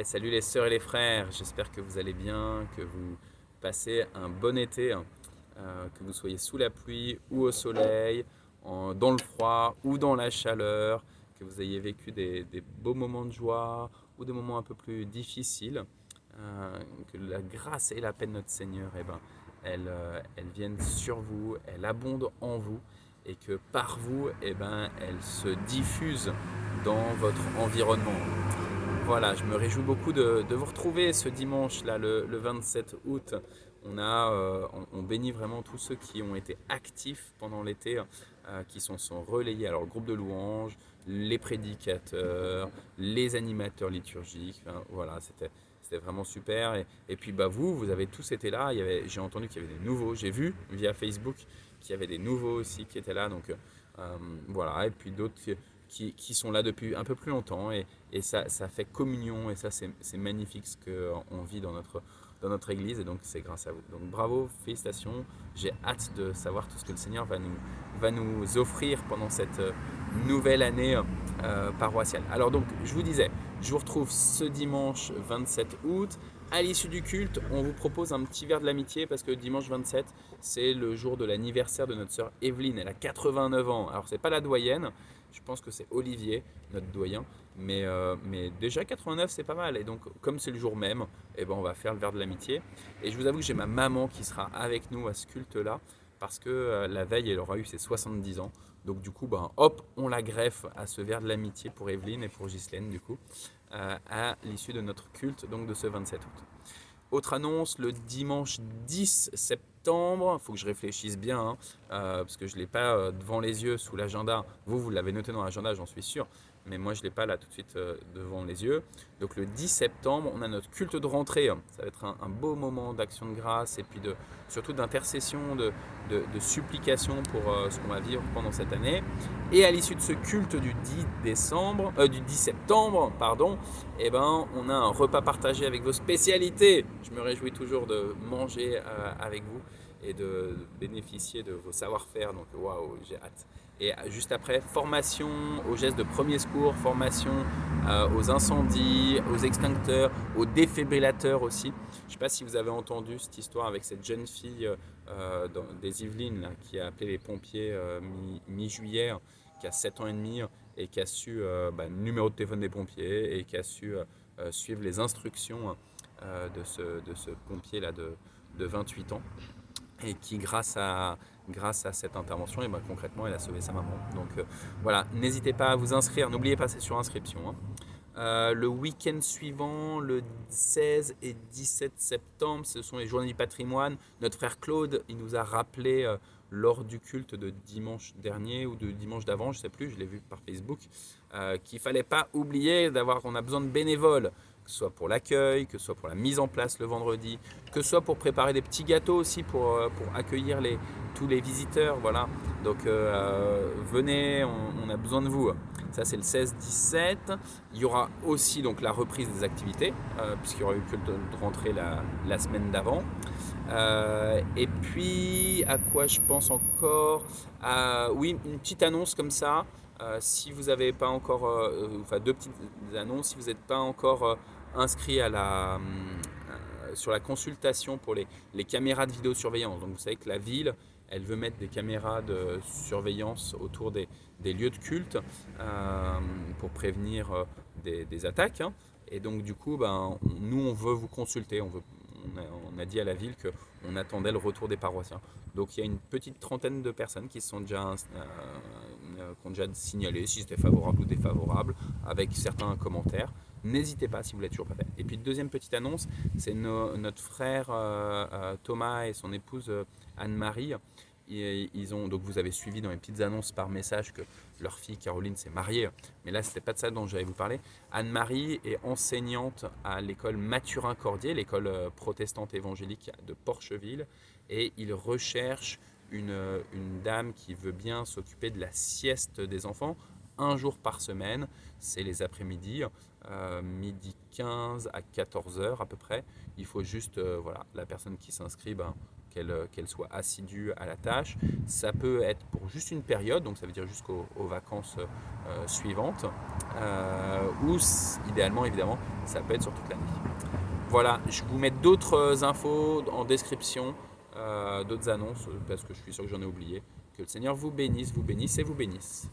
Salut les sœurs et les frères, j'espère que vous allez bien, que vous passez un bon été, hein, que vous soyez sous la pluie ou au soleil, dans le froid ou dans la chaleur, que vous ayez vécu des beaux moments de joie ou des moments un peu plus difficiles, que la grâce et la paix de notre Seigneur, elles viennent sur vous, elles abondent en vous et que par vous, elles se diffusent dans votre environnement. Voilà, je me réjouis beaucoup de vous retrouver ce dimanche, là, le 27 août. On bénit vraiment tous ceux qui ont été actifs pendant l'été, qui sont relayés. Alors, le groupe de louanges, les prédicateurs, les animateurs liturgiques. Enfin, voilà, c'était vraiment super. Et puis, bah, vous avez tous été là. J'ai entendu qu'il y avait des nouveaux. J'ai vu via Facebook qu'il y avait des nouveaux aussi qui étaient là. Donc, voilà. Et puis d'autres qui sont là depuis un peu plus longtemps. Et ça fait communion et ça c'est magnifique ce qu'on vit dans notre église et donc c'est grâce à vous. Donc bravo, félicitations, j'ai hâte de savoir tout ce que le Seigneur va nous offrir pendant cette nouvelle année paroissiale. Alors donc je vous disais, je vous retrouve ce dimanche 27 août. À l'issue du culte, on vous propose un petit verre de l'amitié parce que dimanche 27, c'est le jour de l'anniversaire de notre sœur Evelyne. Elle a 89 ans. Alors c'est pas la doyenne, je pense que c'est Olivier, notre doyen. Mais déjà 89 c'est pas mal et donc comme c'est le jour même on va faire le verre de l'amitié et je vous avoue que j'ai ma maman qui sera avec nous à ce culte là parce que la veille elle aura eu ses 70 ans donc du coup hop on la greffe à ce verre de l'amitié pour Evelyne et pour Ghislaine du coup à l'issue de notre culte donc de ce 27 août. Autre annonce, le dimanche 10 septembre, il faut que je réfléchisse bien, hein, parce que je ne l'ai pas devant les yeux sous l'agenda. Vous l'avez noté dans l'agenda, j'en suis sûr, mais moi je ne l'ai pas là tout de suite devant les yeux. Donc le 10 septembre, on a notre culte de rentrée. Ça va être un beau moment d'action de grâce et puis surtout d'intercession, de supplication pour ce qu'on va vivre pendant cette année. Et à l'issue de ce culte du 10 septembre, pardon, on a un repas partagé avec vos spécialités. Je me réjouis toujours de manger avec vous et de bénéficier de vos savoir-faire. Donc, waouh, j'ai hâte. Et juste après, formation aux gestes de premier secours, formation aux incendies, aux extincteurs, aux défibrillateurs aussi. Je ne sais pas si vous avez entendu cette histoire avec cette jeune fille des Yvelines là, qui a appelé les pompiers mi-juillet, qui a 7 ans et demi et qui a su le numéro de téléphone des pompiers et qui a su suivre les instructions de ce pompier là de 28 ans et qui grâce à cette intervention concrètement elle a sauvé sa maman. Donc voilà, n'hésitez pas à vous inscrire, n'oubliez pas c'est sur inscription. Hein. Le week-end suivant, le 16 et 17 septembre, ce sont les journées du patrimoine. Notre frère Claude, il nous a rappelé lors du culte de dimanche dernier ou de dimanche d'avant, je ne sais plus, je l'ai vu par Facebook, qu'il ne fallait pas oublier qu'on a besoin de bénévoles, que ce soit pour l'accueil, que ce soit pour la mise en place le vendredi, que ce soit pour préparer des petits gâteaux aussi pour accueillir tous les visiteurs. Voilà. Donc venez, on a besoin de vous. Ça c'est le 16-17. Il y aura aussi donc la reprise des activités, puisqu'il y aura eu que de rentrer la semaine d'avant. Et puis, à quoi je pense encore oui, une petite annonce comme ça. Si vous n'avez pas encore, enfin deux petites annonces, si vous n'êtes pas encore inscrit sur la consultation pour les caméras de vidéosurveillance. Donc vous savez que la ville, elle veut mettre des caméras de surveillance autour des lieux de culte pour prévenir des attaques. Hein. Et donc du coup, nous on veut vous consulter, on a dit à la ville qu'on attendait le retour des paroissiens. Donc il y a une petite trentaine de personnes qui ont déjà signalé si c'était favorable ou défavorable, avec certains commentaires. N'hésitez pas si vous ne l'avez toujours pas fait. Et puis deuxième petite annonce, c'est notre frère Thomas et son épouse Anne-Marie. Donc vous avez suivi dans les petites annonces par message que leur fille Caroline s'est mariée, mais là c'était pas de ça dont j'allais vous parler. Anne-Marie est enseignante à l'école Mathurin-Cordier, l'école protestante évangélique de Porcheville, et ils recherchent une dame qui veut bien s'occuper de la sieste des enfants un jour par semaine, c'est les après-midi, midi 15 à 14h à peu près. Il faut juste la personne qui s'inscrit, qu'elle soit assidue à la tâche. Ça peut être pour juste une période, donc ça veut dire jusqu'aux vacances suivantes, ou idéalement évidemment ça peut être sur toute l'année. Voilà, je vous mets d'autres infos en description, d'autres annonces, parce que je suis sûr que j'en ai oublié. Que le Seigneur vous bénisse et vous bénisse.